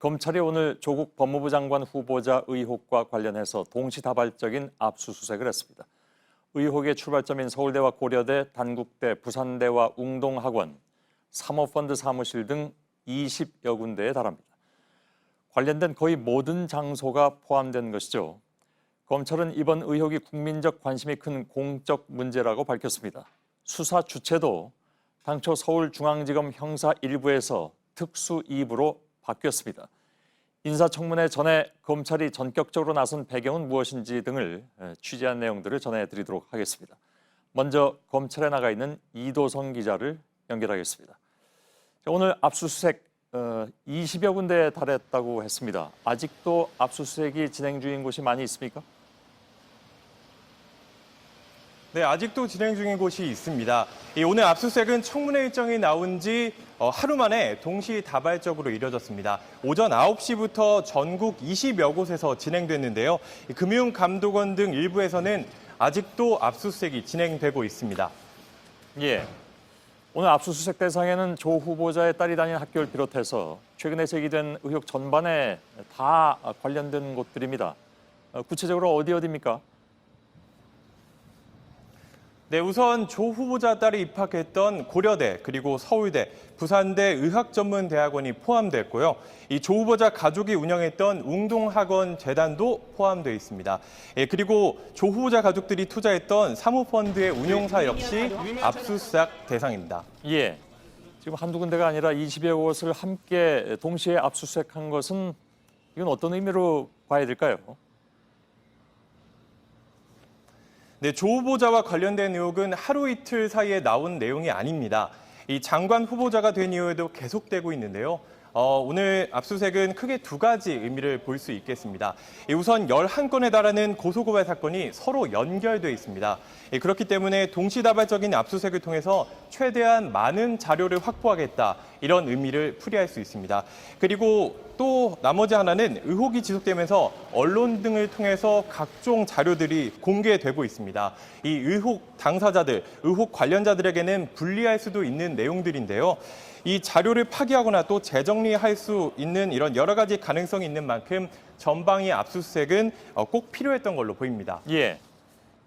검찰이 오늘 조국 법무부 장관 후보자 의혹과 관련해서 동시다발적인 압수수색을 했습니다. 의혹의 출발점인 서울대와 고려대, 단국대, 부산대와 웅동학원, 사모펀드 사무실 등 20여 군데에 달합니다. 관련된 거의 모든 장소가 포함된 것이죠. 검찰은 이번 의혹이 국민적 관심이 큰 공적 문제라고 밝혔습니다. 수사 주체도 당초 서울중앙지검 형사 1부에서 특수 2부로 바뀌었습니다. 인사청문회 전에 검찰이 전격적으로 나선 배경은 무엇인지 등을 취재한 내용들을 전해드리도록 하겠습니다. 먼저 검찰에 나가 있는 이도성 기자를 연결하겠습니다. 오늘 압수수색 20여 군데에 달했다고 했습니다. 아직도 압수수색이 진행 중인 곳이 많이 있습니까? 네, 아직도 진행 중인 곳이 있습니다. 오늘 압수수색은 청문회 일정이 나온 지 하루 만에 동시다발적으로 이뤄졌습니다. 오전 9시부터 전국 20여 곳에서 진행됐는데요. 금융감독원 등 일부에서는 아직도 압수수색이 진행되고 있습니다. 예. 오늘 압수수색 대상에는 조 후보자의 딸이 다닌 학교를 비롯해서 최근에 제기된 의혹 전반에 다 관련된 곳들입니다. 구체적으로 어디입니까? 네, 우선 조 후보자 딸이 입학했던 고려대, 그리고 서울대, 부산대 의학전문대학원이 포함됐고요. 이 조 후보자 가족이 운영했던 웅동학원 재단도 포함되어 있습니다. 그리고 조 후보자 가족들이 투자했던 사모펀드의 운용사 역시 압수수색 대상입니다. 예. 지금 한두 군데가 아니라 20여 곳을 함께 동시에 압수수색한 것은 이건 어떤 의미로 봐야 될까요? 네, 조 후보자와 관련된 의혹은 하루 이틀 사이에 나온 내용이 아닙니다. 이 장관 후보자가 된 이후에도 계속되고 있는데요. 오늘 압수수색은 크게 두 가지 의미를 볼 수 있겠습니다. 우선 11건에 달하는 고소고발 사건이 서로 연결돼 있습니다. 그렇기 때문에 동시다발적인 압수수색을 통해서 최대한 많은 자료를 확보하겠다, 이런 의미를 풀이할 수 있습니다. 그리고 또 나머지 하나는 의혹이 지속되면서 언론 등을 통해서 각종 자료들이 공개되고 있습니다. 이 의혹 당사자들, 의혹 관련자들에게는 불리할 수도 있는 내용들인데요. 이 자료를 파기하거나 또 재정리할 수 있는 이런 여러 가지 가능성이 있는 만큼 전방위 압수수색은 꼭 필요했던 걸로 보입니다. 예.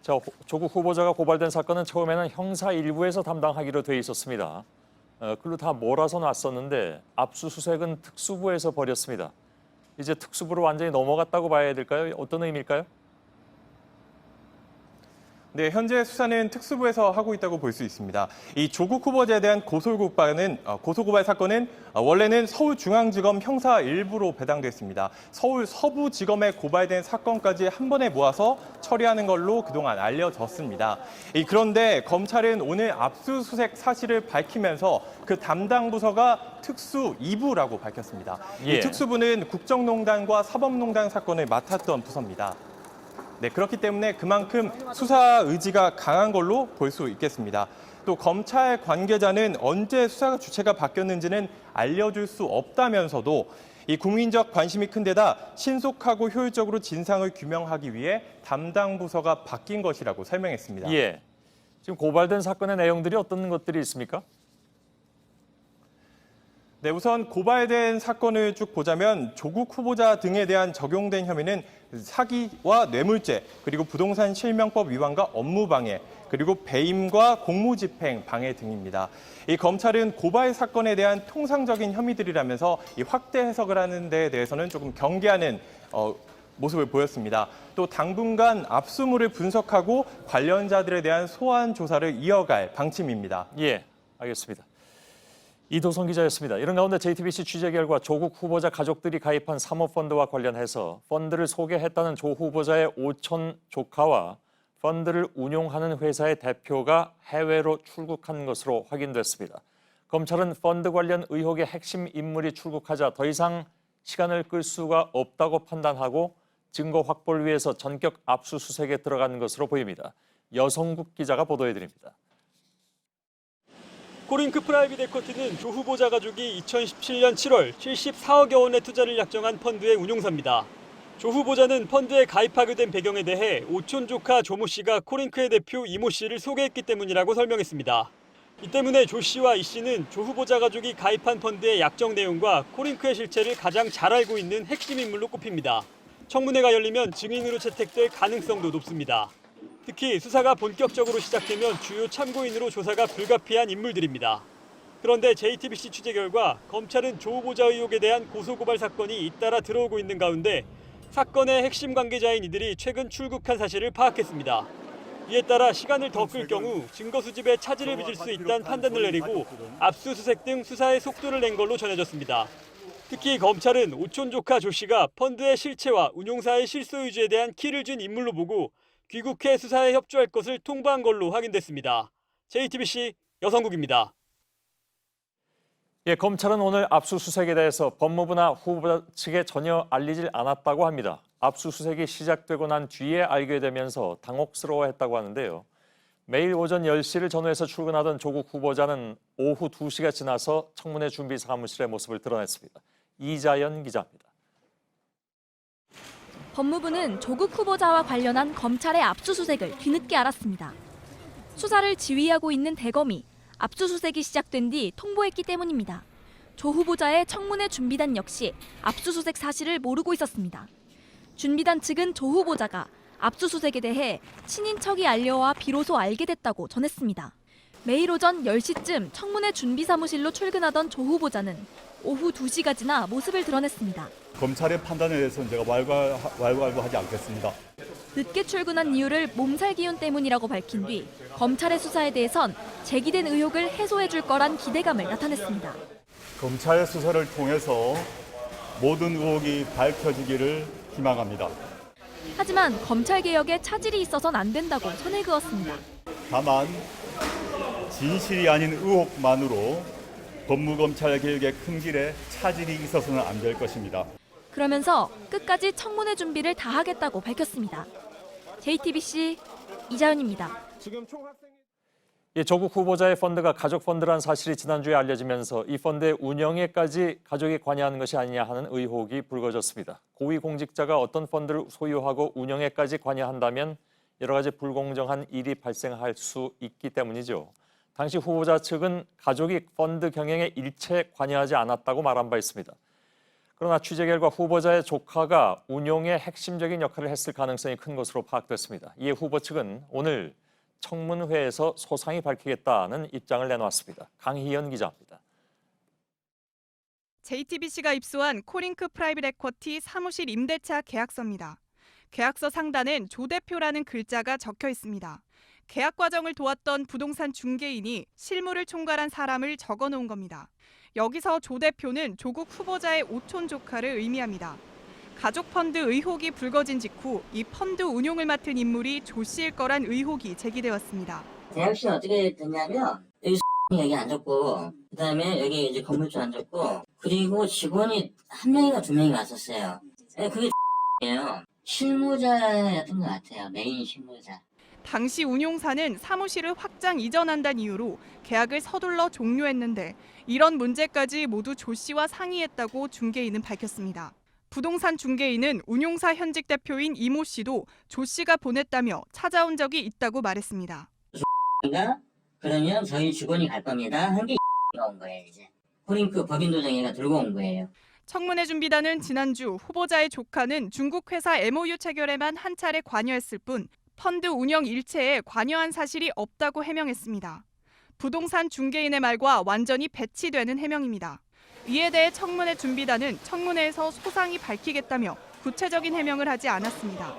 조국 후보자가 고발된 사건은 처음에는 형사 1부에서 담당하기로 돼 있었습니다. 글로 다 몰아서 놨었는데 압수수색은 특수부에서 벌였습니다. 이제 특수부로 완전히 넘어갔다고 봐야 될까요? 어떤 의미일까요? 네, 현재 수사는 특수부에서 하고 있다고 볼 수 있습니다. 이 조국 후보자에 대한 고소고발 사건은 원래는 서울중앙지검 형사 1부로 배당됐습니다. 서울 서부지검에 고발된 사건까지 한 번에 모아서 처리하는 걸로 그동안 알려졌습니다. 그런데 검찰은 오늘 압수수색 사실을 밝히면서 그 담당 부서가 특수 2부라고 밝혔습니다. 예. 이 특수부는 국정농단과 사법농단 사건을 맡았던 부서입니다. 네, 그렇기 때문에 그만큼 수사 의지가 강한 걸로 볼 수 있겠습니다. 또 검찰 관계자는 언제 수사 주체가 바뀌었는지는 알려줄 수 없다면서도 이 국민적 관심이 큰 데다 신속하고 효율적으로 진상을 규명하기 위해 담당 부서가 바뀐 것이라고 설명했습니다. 예. 지금 고발된 사건의 내용들이 어떤 것들이 있습니까? 네, 우선 고발된 사건을 쭉 보자면 조국 후보자 등에 대한 적용된 혐의는 사기와 뇌물죄, 그리고 부동산 실명법 위반과 업무방해, 그리고 배임과 공무집행 방해 등입니다. 이 검찰은 고발 사건에 대한 통상적인 혐의들이라면서 이 확대 해석을 하는 데 대해서는 조금 경계하는 모습을 보였습니다. 또 당분간 압수물을 분석하고 관련자들에 대한 소환 조사를 이어갈 방침입니다. 예, 알겠습니다. 이도성 기자였습니다. 이런 가운데 JTBC 취재 결과 조국 후보자 가족들이 가입한 사모펀드와 관련해서 펀드를 소개했다는 조 후보자의 오촌 조카와 펀드를 운용하는 회사의 대표가 해외로 출국한 것으로 확인됐습니다. 검찰은 펀드 관련 의혹의 핵심 인물이 출국하자 더 이상 시간을 끌 수가 없다고 판단하고 증거 확보를 위해서 전격 압수수색에 들어간 것으로 보입니다. 여성국 기자가 보도해드립니다. 코링크 프라이빗 에쿼티는 조 후보자 가족이 2017년 7월 74억여 원의 투자를 약정한 펀드의 운용사입니다. 조 후보자는 펀드에 가입하게 된 배경에 대해 오촌 조카 조모 씨가 코링크의 대표 이모 씨를 소개했기 때문이라고 설명했습니다. 이 때문에 조 씨와 이 씨는 조 후보자 가족이 가입한 펀드의 약정 내용과 코링크의 실체를 가장 잘 알고 있는 핵심 인물로 꼽힙니다. 청문회가 열리면 증인으로 채택될 가능성도 높습니다. 특히 수사가 본격적으로 시작되면 주요 참고인으로 조사가 불가피한 인물들입니다. 그런데 JTBC 취재 결과 검찰은 조 후보자 의혹에 대한 고소고발 사건이 잇따라 들어오고 있는 가운데 사건의 핵심 관계자인 이들이 최근 출국한 사실을 파악했습니다. 이에 따라 시간을 더 끌 경우 증거 수집에 차질을 빚을 수 있다는 판단을 내리고 압수수색 등 수사에 속도를 낸 걸로 전해졌습니다. 특히 검찰은 오촌 조카 조 씨가 펀드의 실체와 운용사의 실소 유지에 대한 키를 준 인물로 보고 귀국해 수사에 협조할 것을 통보한 걸로 확인됐습니다. JTBC 여성국입니다. 예, 검찰은 오늘 압수수색에 대해서 법무부나 후보자 측에 전혀 알리질 않았다고 합니다. 압수수색이 시작되고 난 뒤에 알게 되면서 당혹스러워했다고 하는데요. 매일 오전 10시를 전후해서 출근하던 조국 후보자는 오후 2시가 지나서 청문회 준비 사무실의 모습을 드러냈습니다. 이자연 기자입니다. 법무부는 조국 후보자와 관련한 검찰의 압수수색을 뒤늦게 알았습니다. 수사를 지휘하고 있는 대검이 압수수색이 시작된 뒤 통보했기 때문입니다. 조 후보자의 청문회 준비단 역시 압수수색 사실을 모르고 있었습니다. 준비단 측은 조 후보자가 압수수색에 대해 친인척이 알려와 비로소 알게 됐다고 전했습니다. 매일 오전 10시쯤 청문회 준비사무실로 출근하던 조 후보자는 오후 2시가 지나 모습을 드러냈습니다. 검찰의 판단에 대해서는 제가 왈가왈부하지 않겠습니다. 늦게 출근한 이유를 몸살 기운 때문이라고 밝힌 뒤 검찰의 수사에 대해선 제기된 의혹을 해소해 줄 거란 기대감을 나타냈습니다. 검찰 수사를 통해서 모든 의혹이 밝혀지기를 희망합니다. 하지만 검찰개혁에 차질이 있어선 안 된다고 선을 그었습니다. 다만 진실이 아닌 의혹만으로 법무검찰 개혁의 큰 길에 차질이 있어서는 안 될 것입니다. 그러면서 끝까지 청문회 준비를 다 하겠다고 밝혔습니다. JTBC 이자연입니다. 예, 조국 후보자의 펀드가 가족 펀드라는 사실이 지난주에 알려지면서 이 펀드의 운영에까지 가족이 관여하는 것이 아니냐 하는 의혹이 불거졌습니다. 고위공직자가 어떤 펀드를 소유하고 운영에까지 관여한다면 여러 가지 불공정한 일이 발생할 수 있기 때문이죠. 당시 후보자 측은 가족이 펀드 경영에 일체 관여하지 않았다고 말한 바 있습니다. 그러나 취재 결과 후보자의 조카가 운용에 핵심적인 역할을 했을 가능성이 큰 것으로 파악됐습니다. 이에 후보 측은 오늘 청문회에서 소상히 밝히겠다는 입장을 내놓았습니다. 강희연 기자입니다. JTBC가 입수한 코링크 프라이빗 에쿼티 사무실 임대차 계약서입니다. 계약서 상단엔 조 대표라는 글자가 적혀 있습니다. 계약 과정을 도왔던 부동산 중개인이 실무를 총괄한 사람을 적어 놓은 겁니다. 여기서 조 대표는 조국 후보자의 오촌 조카를 의미합니다. 가족 펀드 의혹이 불거진 직후 이 펀드 운용을 맡은 인물이 조 씨일 거란 의혹이 제기되었습니다. 계약서는 어떻게 됐냐면 여기 앉았고 그다음에 여기 이제 건물주 앉았고 그리고 직원이 한 명인가 두 명이 왔었어요. 그게 예요. 실무자였던 것 같아요. 메인 실무자. 당시 운용사는 사무실을 확장 이전한다는 이유로 계약을 서둘러 종료했는데 이런 문제까지 모두 조 씨와 상의했다고 중개인은 밝혔습니다. 부동산 중개인은 운용사 현직 대표인 이모 씨도 조 씨가 보냈다며 찾아온 적이 있다고 말했습니다. 그러면 저희 직원이 갈 겁니다. 한 게 온 거예요. 이제 코링크 법인도정회가 들고 온 거예요. 청문회 준비단은 지난주 후보자의 조카는 중국 회사 MOU 체결에만 한 차례 관여했을 뿐 펀드 운영 일체에 관여한 사실이 없다고 해명했습니다. 부동산 중개인의 말과 완전히 배치되는 해명입니다. 이에 대해 청문회 준비단은 청문회에서 소상히 밝히겠다며 구체적인 해명을 하지 않았습니다.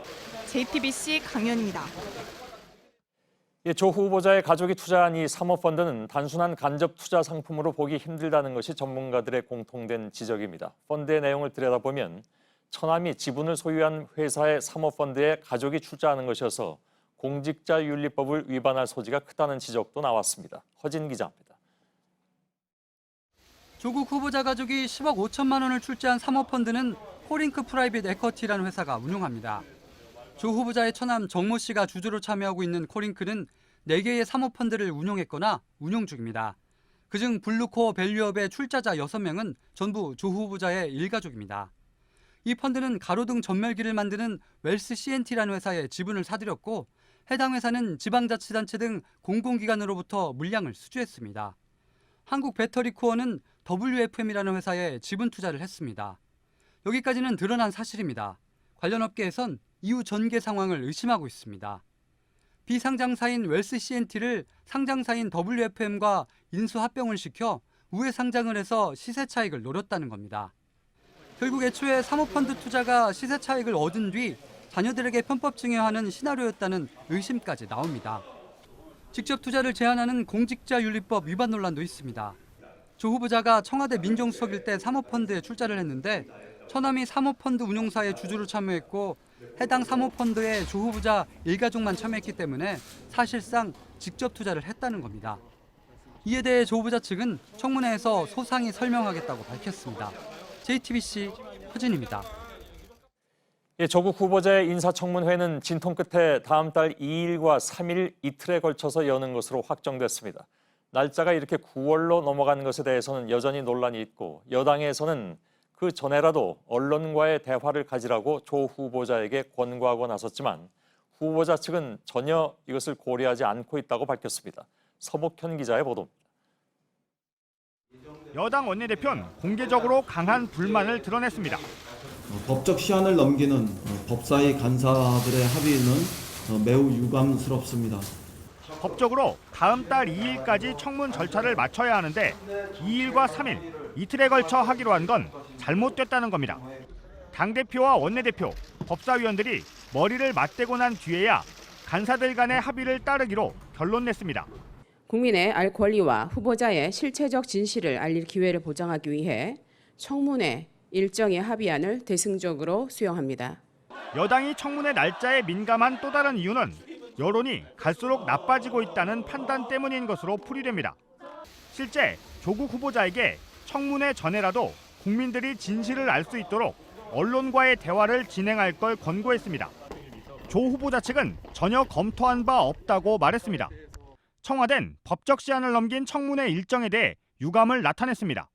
JTBC 강연입니다. 조 후보자의 가족이 투자한 이 사모펀드는 단순한 간접 투자 상품으로 보기 힘들다는 것이 전문가들의 공통된 지적입니다. 펀드의 내용을 들여다보면 처남이 지분을 소유한 회사의 사모펀드에 가족이 출자하는 것이어서 공직자윤리법을 위반할 소지가 크다는 지적도 나왔습니다. 허진 기자입니다. 조국 후보자 가족이 10억 5천만 원을 출자한 사모펀드는 코링크 프라이빗 에쿼티라는 회사가 운용합니다. 조 후보자의 처남 정모 씨가 주주로 참여하고 있는 코링크는 4개의 사모펀드를 운용했거나 운용 중입니다. 그중 블루코어 밸류업의 출자자 6명은 전부 조 후보자의 일가족입니다. 이 펀드는 가로등 전멸기를 만드는 웰스 CNT라는 회사에 지분을 사들였고 해당 회사는 지방자치단체 등 공공기관으로부터 물량을 수주했습니다. 한국배터리코어는 WFM이라는 회사에 지분 투자를 했습니다. 여기까지는 드러난 사실입니다. 관련 업계에선 이후 전개 상황을 의심하고 있습니다. 비상장사인 웰스 CNT를 상장사인 WFM과 인수합병을 시켜 우회 상장을 해서 시세 차익을 노렸다는 겁니다. 결국 애초에 사모펀드 투자가 시세 차익을 얻은 뒤 자녀들에게 편법 증여하는 시나리오였다는 의심까지 나옵니다. 직접 투자를 제한하는 공직자윤리법 위반 논란도 있습니다. 조 후보자가 청와대 민정수석일 때 사모펀드에 출자를 했는데 처남이 사모펀드 운용사의 주주로 참여했고 해당 사모펀드에 조 후보자 일가족만 참여했기 때문에 사실상 직접 투자를 했다는 겁니다. 이에 대해 조 후보자 측은 청문회에서 소상히 설명하겠다고 밝혔습니다. JTBC 허진입니다. 조국 후보자의 인사청문회는 진통 끝에 다음 달 2일과 3일 이틀에 걸쳐서 여는 것으로 확정됐습니다. 날짜가 이렇게 9월로 넘어간 것에 대해서는 여전히 논란이 있고 여당에서는 그 전에라도 언론과의 대화를 가지라고 조 후보자에게 권고하고 나섰지만 후보자 측은 전혀 이것을 고려하지 않고 있다고 밝혔습니다. 서복현 기자의 보도입니다. 여당 원내대표는 공개적으로 강한 불만을 드러냈습니다. 법적 시한을 넘기는 법사위 간사들의 합의는 매우 유감스럽습니다. 법적으로 다음 달 2일까지 청문 절차를 마쳐야 하는데 2일과 3일, 이틀에 걸쳐 하기로 한 건 잘못됐다는 겁니다. 당대표와 원내대표, 법사위원들이 머리를 맞대고 난 뒤에야 간사들 간의 합의를 따르기로 결론냈습니다. 국민의 알 권리와 후보자의 실체적 진실을 알릴 기회를 보장하기 위해 청문회 일정의 합의안을 대승적으로 수용합니다. 여당이 청문회 날짜에 민감한 또 다른 이유는 여론이 갈수록 나빠지고 있다는 판단 때문인 것으로 풀이됩니다. 실제 조국 후보자에게 청문회 전에라도 국민들이 진실을 알 수 있도록 언론과의 대화를 진행할 걸 권고했습니다. 조 후보자 측은 전혀 검토한 바 없다고 말했습니다. 청와대는 법적 시한을 넘긴 청문회 일정에 대해 유감을 나타냈습니다.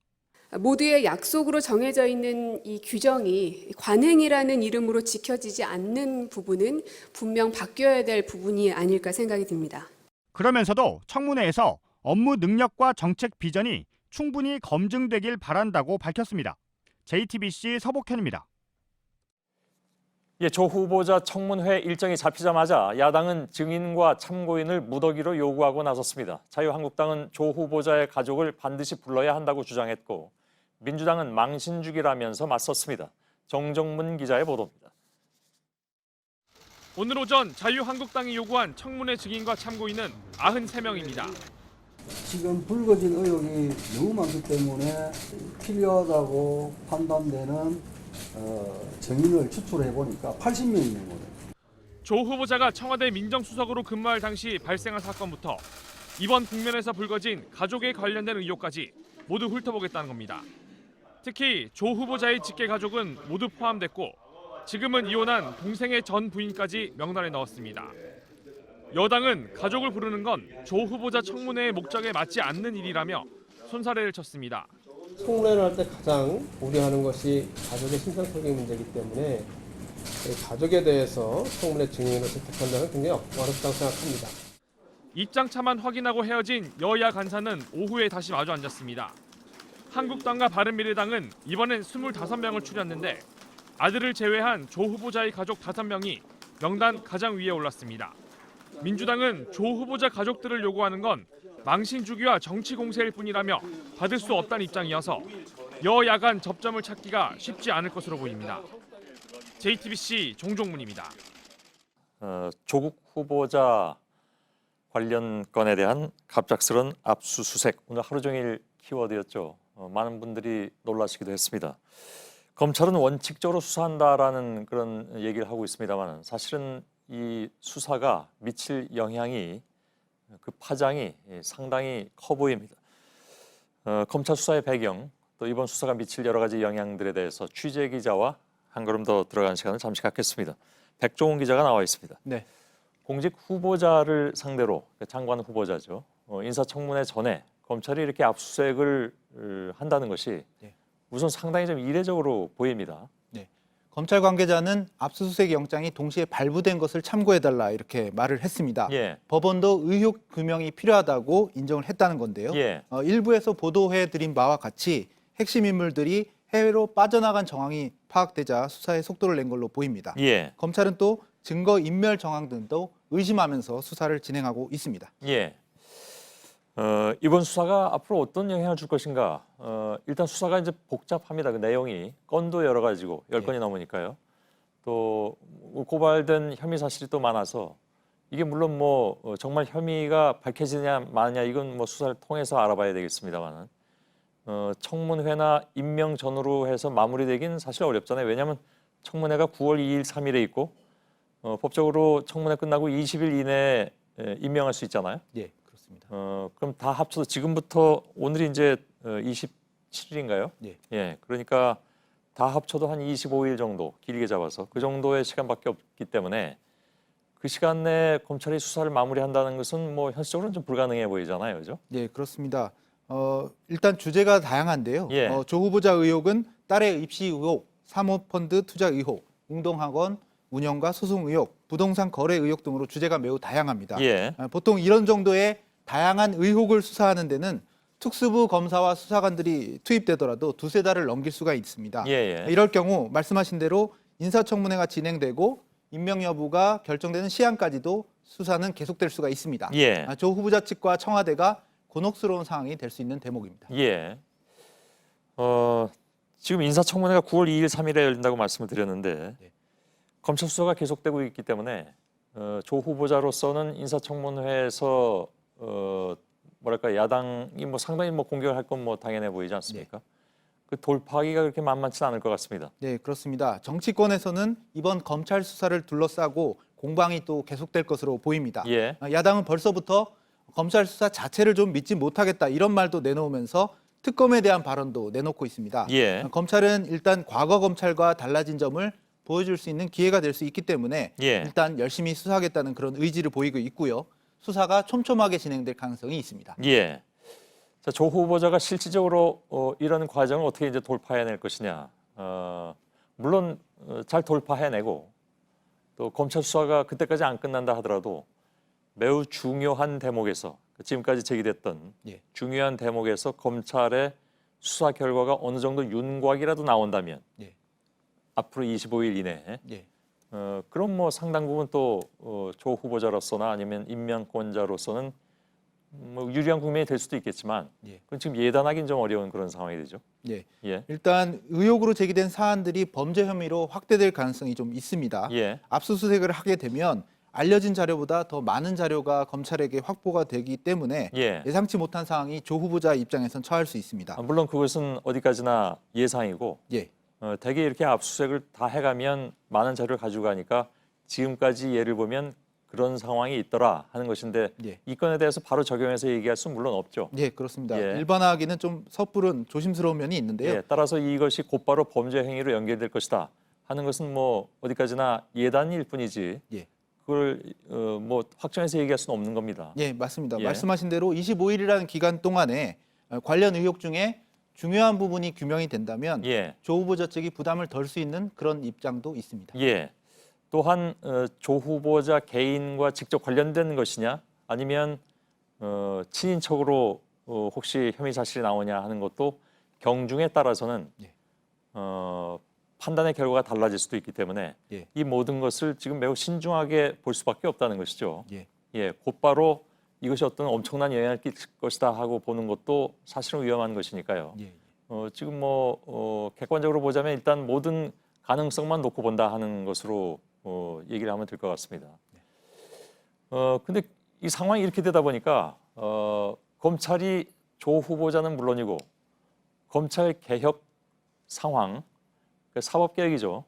모두의 약속으로 정해져 있는 이 규정이 관행이라는 이름으로 지켜지지 않는 부분은 분명 바뀌어야 될 부분이 아닐까 생각이 듭니다. 그러면서도 청문회에서 업무 능력과 정책 비전이 충분히 검증되길 바란다고 밝혔습니다. JTBC 서복현입니다. 조 후보자 청문회 일정이 잡히자마자 야당은 증인과 참고인을 무더기로 요구하고 나섰습니다. 자유한국당은 조 후보자의 가족을 반드시 불러야 한다고 주장했고 민주당은 망신주기라면서 맞섰습니다. 정정문 기자의 보도입니다. 오늘 오전 자유한국당이 요구한 청문회 증인과 참고인은 93명입니다. 지금 불거진 의혹이 너무 많기 때문에 필요하다고 판단되는 증인을 추출해 보니까 80명이 있는 거예요. 조 후보자가 청와대 민정수석으로 근무할 당시 발생한 사건부터 이번 국면에서 불거진 가족에 관련된 의혹까지 모두 훑어보겠다는 겁니다. 특히 조 후보자의 직계 가족은 모두 포함됐고 지금은 이혼한 동생의 전 부인까지 명단에 넣었습니다. 여당은 가족을 부르는 건 조 후보자 청문회의 목적에 맞지 않는 일이라며 손사래를 쳤습니다. 청문회를 할 때 가장 우려하는 것이 가족의 신상통계 문제이기 때문에 가족에 대해서 청문회 증인으로 채택한다는 굉장히 어렵다고 생각합니다. 입장차만 확인하고 헤어진 여야 간사는 오후에 다시 마주 앉았습니다. 한국당과 바른미래당은 이번엔 25명을 추렸는데 아들을 제외한 조 후보자의 가족 5명이 명단 가장 위에 올랐습니다. 민주당은 조 후보자 가족들을 요구하는 건 망신주기와 정치 공세일 뿐이라며 받을 수 없다는 입장이어서 여야 간 접점을 찾기가 쉽지 않을 것으로 보입니다. JTBC 정종문입니다. 조국 후보자 관련 건에 대한 갑작스런 압수수색, 오늘 하루 종일 키워드였죠. 많은 분들이 놀라시기도 했습니다. 검찰은 원칙적으로 수사한다라는 그런 얘기를 하고 있습니다만 사실은 이 수사가 미칠 영향이 그 파장이 상당히 커 보입니다. 검찰 수사의 배경, 또 이번 수사가 미칠 여러 가지 영향들에 대해서 취재 기자와 한 걸음 더 들어가는 시간을 잠시 갖겠습니다. 백종원 기자가 나와 있습니다. 네. 공직 후보자를 상대로, 장관 후보자죠. 인사청문회 전에 검찰이 이렇게 압수수색을 한다는 것이 우선 상당히 좀 이례적으로 보입니다. 검찰 관계자는 압수수색 영장이 동시에 발부된 것을 참고해달라 이렇게 말을 했습니다. 예. 법원도 의혹 규명이 필요하다고 인정을 했다는 건데요. 예. 일부에서 보도해드린 바와 같이 핵심 인물들이 해외로 빠져나간 정황이 파악되자 수사에 속도를 낸 걸로 보입니다. 예. 검찰은 또 증거 인멸 정황 등도 의심하면서 수사를 진행하고 있습니다. 예. 이번 수사가 앞으로 어떤 영향을 줄 것인가? 일단 수사가 이제 복잡합니다. 그 내용이 건도 여러 가지고 10건이 넘으니까요. 또 고발된 혐의 사실이 또 많아서 이게 물론 뭐 정말 혐의가 밝혀지냐 마느냐 이건 뭐 수사를 통해서 알아봐야 되겠습니다만은 청문회나 임명 전후로 해서 마무리되긴 사실 어렵잖아요. 왜냐하면 청문회가 9월 2일, 3일에 있고 법적으로 청문회 끝나고 20일 이내에 임명할 수 있잖아요. 예, 그렇습니다. 그럼 다 합쳐서 지금부터 오늘이 이제 27일인가요? 예. 예. 그러니까 다 합쳐도 한 25일 정도 길게 잡아서 그 정도의 시간밖에 없기 때문에 그 시간 내에 검찰이 수사를 마무리한다는 것은 뭐 현실적으로는 좀 불가능해 보이잖아요, 그죠? 예, 그렇습니다. 일단 주제가 다양한데요. 예. 조 후보자 의혹은 딸의 입시 의혹, 사모펀드 투자 의혹, 웅동학원 운영과 소송 의혹, 부동산 거래 의혹 등으로 주제가 매우 다양합니다. 예. 보통 이런 정도의 다양한 의혹을 수사하는 데는 특수부 검사와 수사관들이 투입되더라도 두세 달을 넘길 수가 있습니다. 예. 이럴 경우 말씀하신 대로 인사청문회가 진행되고 임명 여부가 결정되는 시한까지도 수사는 계속될 수가 있습니다. 예. 조 후보자 측과 청와대가 곤혹스러운 상황이 될 수 있는 대목입니다. 예. 지금 인사청문회가 9월 2일, 3일에 열린다고 말씀을 드렸는데 검찰 수사가 계속되고 있기 때문에 조 후보자로서는 인사청문회에서 뭐랄까 야당이 뭐 상당히 뭐 공격을 할 건 뭐 당연해 보이지 않습니까? 그 돌파하기가 그렇게 만만치 않을 것 같습니다. 네, 그렇습니다. 정치권에서는 이번 검찰 수사를 둘러싸고 공방이 또 계속될 것으로 보입니다. 예. 야당은 벌써부터 검찰 수사 자체를 좀 믿지 못하겠다 이런 말도 내놓으면서 특검에 대한 발언도 내놓고 있습니다. 예. 검찰은 일단 과거 검찰과 달라진 점을 보여줄 수 있는 기회가 될 수 있기 때문에 예. 일단 열심히 수사하겠다는 그런 의지를 보이고 있고요. 수사가 촘촘하게 진행될 가능성이 있습니다. 예. 자, 조 후보자가 실질적으로 이런 과정을 어떻게 이제 돌파해낼 것이냐. 물론 잘 돌파해내고 또 검찰 수사가 그때까지 안 끝난다 하더라도 매우 중요한 대목에서 지금까지 제기됐던 중요한 대목에서 검찰의 수사 결과가 어느 정도 윤곽이라도 나온다면 앞으로 25일 이내에 그럼 뭐 상당 부분 또 조 후보자로서나 아니면 임명권자로서는 뭐 유리한 국면이 될 수도 있겠지만 그건 지금 예단하기는 좀 어려운 그런 상황이 되죠. 예. 예. 일단 의혹으로 제기된 사안들이 범죄 혐의로 확대될 가능성이 좀 있습니다. 예. 압수수색을 하게 되면 알려진 자료보다 더 많은 자료가 검찰에게 확보가 되기 때문에 예상치 못한 상황이 조 후보자 입장에선 처할 수 있습니다. 물론 그것은 어디까지나 예상이고 대개 이렇게 압수수색을 다 해가면 많은 자료를 가지고 가니까 지금까지 예를 보면 그런 상황이 있더라 하는 것인데 이 건에 대해서 바로 적용해서 얘기할 수는 물론 없죠. 예, 그렇습니다. 일반화하기는 좀 섣부른 조심스러운 면이 있는데요. 따라서 이것이 곧바로 범죄 행위로 연결될 것이다 하는 것은 뭐 어디까지나 예단일 뿐이지 그걸 뭐 확정해서 얘기할 수는 없는 겁니다. 예, 맞습니다. 말씀하신 대로 25일이라는 기간 동안에 관련 의혹 중에 중요한 부분이 규명이 된다면 조 후보자 측이 부담을 덜 수 있는 그런 입장도 있습니다. 예. 또한 조 후보자 개인과 직접 관련된 것이냐 아니면 친인척으로 혹시 혐의 사실이 나오냐 하는 것도 경중에 따라서는 판단의 결과가 달라질 수도 있기 때문에 이 모든 것을 지금 매우 신중하게 볼 수밖에 없다는 것이죠. 곧바로 이것이 어떤 엄청난 영향을 끼칠 것이다 하고 보는 것도 사실은 위험한 것이니까요. 지금 뭐 객관적으로 보자면 일단 모든 가능성만 놓고 본다 하는 것으로 얘기를 하면 될 것 같습니다. 근데 이 상황이 이렇게 되다 보니까 검찰이 조 후보자는 물론이고 검찰 개혁 상황, 사법개혁이죠.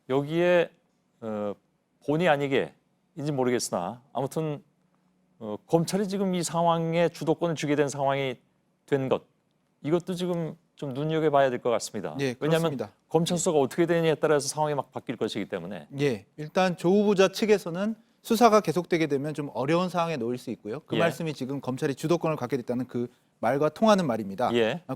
여기에 본의 아니게인지 모르겠으나 아무튼 검찰이 지금 이 상황에 주도권을 주게 된 상황이 된 것, 이것도 지금 좀 눈여겨봐야 될 것 같습니다. 왜냐하면 검찰 수사가 어떻게 되느냐에 따라서 상황이 막 바뀔 것이기 때문에. 일단 조 후보자 측에서는 수사가 계속되게 되면 좀 어려운 상황에 놓일 수 있고요. 그 말씀이 지금 검찰이 주도권을 갖게 됐다는 그 말과 통하는 말입니다.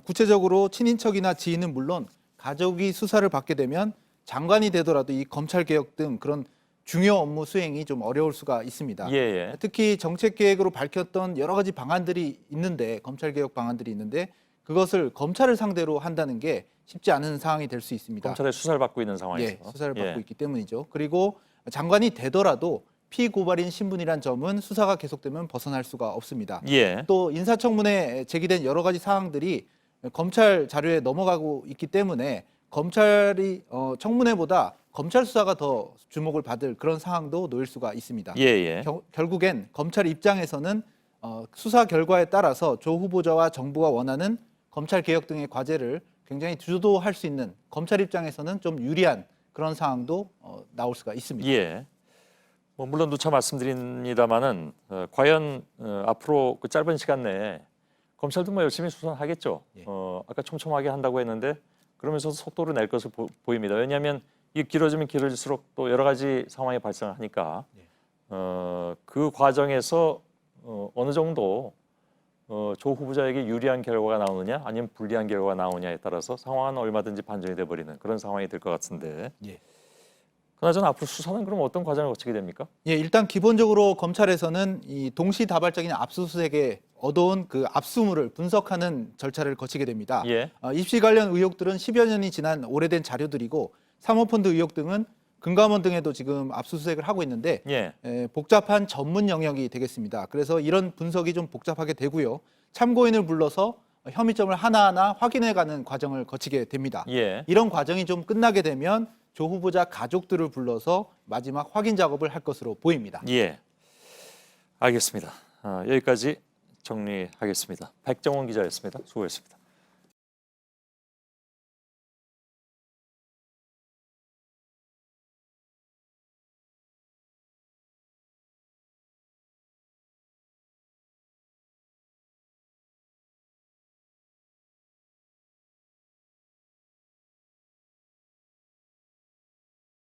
구체적으로 친인척이나 지인은 물론 가족이 수사를 받게 되면 장관이 되더라도 이 검찰 개혁 등 그런 중요 업무 수행이 좀 어려울 수가 있습니다. 예. 특히 정책 계획으로 밝혔던 여러 가지 방안들이 있는데 검찰 개혁 방안들이 있는데 그것을 검찰을 상대로 한다는 게 쉽지 않은 상황이 될 수 있습니다. 검찰에 수사를 받고 있는 상황에서. 예, 수사를 받고 있기 때문이죠. 그리고 장관이 되더라도 피고발인 신분이란 점은 수사가 계속되면 벗어날 수가 없습니다. 예. 또 인사청문회에 제기된 여러 가지 사항들이 검찰 자료에 넘어가고 있기 때문에 검찰이 청문회보다 검찰 수사가 더 주목을 받을 그런 상황도 놓일 수가 있습니다. 예. 결국엔 검찰 입장에서는 수사 결과에 따라서 조 후보자와 정부가 원하는 검찰 개혁 등의 과제를 굉장히 주도할 수 있는 검찰 입장에서는 좀 유리한 그런 상황도 나올 수가 있습니다. 예. 뭐 물론 누차 말씀드립니다만은 과연 앞으로 그 짧은 시간 내에 검찰도 뭐 열심히 수사하겠죠. 아까 촘촘하게 한다고 했는데 그러면서 속도를 낼 것을 보입니다. 왜냐하면 이게 길어지면 길어질수록 또 여러 가지 상황이 발생하니까 그 과정에서 어느 정도 조 후보자에게 유리한 결과가 나오느냐 아니면 불리한 결과가 나오느냐에 따라서 상황은 얼마든지 반전이 돼버리는 그런 상황이 될 것 같은데. 그나저나 앞으로 수사는 그럼 어떤 과정을 거치게 됩니까? 예, 일단 기본적으로 검찰에서는 이 동시다발적인 압수수색에 얻어온 그 압수물을 분석하는 절차를 거치게 됩니다. 예. 입시 관련 의혹들은 10여 년이 지난 오래된 자료들이고 사모펀드 의혹 등은 금감원 등에도 지금 압수수색을 하고 있는데 복잡한 전문 영역이 되겠습니다. 그래서 이런 분석이 좀 복잡하게 되고요. 참고인을 불러서 혐의점을 하나하나 확인해가는 과정을 거치게 됩니다. 이런 과정이 좀 끝나게 되면 조 후보자 가족들을 불러서 마지막 확인 작업을 할 것으로 보입니다. 예, 알겠습니다. 여기까지 정리하겠습니다. 백정원 기자였습니다. 수고했습니다.